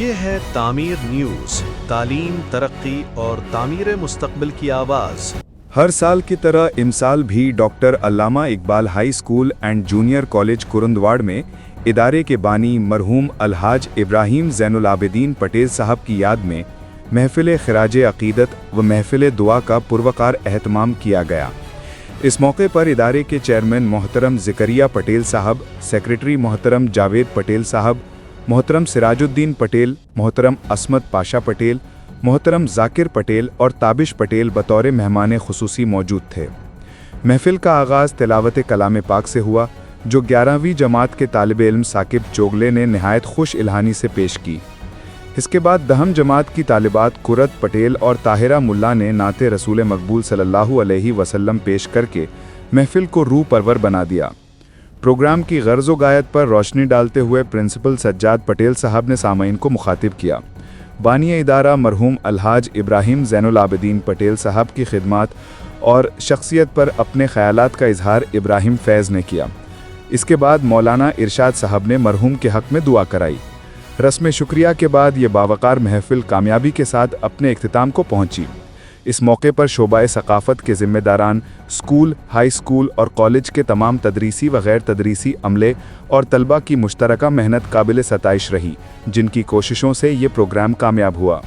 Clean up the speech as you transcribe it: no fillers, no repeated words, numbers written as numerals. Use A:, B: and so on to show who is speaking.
A: یہ ہے تعمیر نیوز، تعلیم، ترقی اور تعمیر مستقبل کی آواز۔
B: ہر سال کی طرح امسال بھی doctor Allama Iqbal high school and junior college Kurundwad میں ادارے کے بانی مرحوم الحاج ابراہیم زین العابدین پٹیل صاحب کی یاد میں محفل خراج عقیدت و محفل دعا کا پروقار اہتمام کیا گیا۔ اس موقع پر ادارے کے چیئرمین محترم زکریا پٹیل صاحب، سیکریٹری محترم جاوید پٹیل صاحب، محترم سراج الدین پٹیل، محترم عصمت پاشا پٹیل، محترم ذاکر پٹیل اور تابش پٹیل بطور مہمان خصوصی موجود تھے۔ محفل کا آغاز تلاوت کلام پاک سے ہوا، جو 11ویں جماعت کے طالب علم ثاقب چوغلے نے نہایت خوش الہانی سے پیش کی۔ اس کے بعد 10 جماعت کی طالبات قرت پٹیل اور طاہرہ ملا نے نعت رسول مقبول صلی اللہ علیہ وسلم پیش کر کے محفل کو روح پرور بنا دیا۔ پروگرام کی غرض و غایت پر روشنی ڈالتے ہوئے پرنسپل سجاد پٹیل صاحب نے سامعین کو مخاطب کیا۔ بانی ادارہ مرحوم الحاج ابراہیم زین العابدین پٹیل صاحب کی خدمات اور شخصیت پر اپنے خیالات کا اظہار ابراہیم فیض نے کیا۔ اس کے بعد مولانا ارشاد صاحب نے مرحوم کے حق میں دعا کرائی۔ رسم شکریہ کے بعد یہ باوقار محفل کامیابی کے ساتھ اپنے اختتام کو پہنچی۔ اس موقع پر شعبہ ثقافت کے ذمہ داران، اسکول، ہائی اسکول اور کالج کے تمام تدریسی و غیر تدریسی عملے اور طلباء کی مشترکہ محنت قابل ستائش رہی، جن کی کوششوں سے یہ پروگرام کامیاب ہوا۔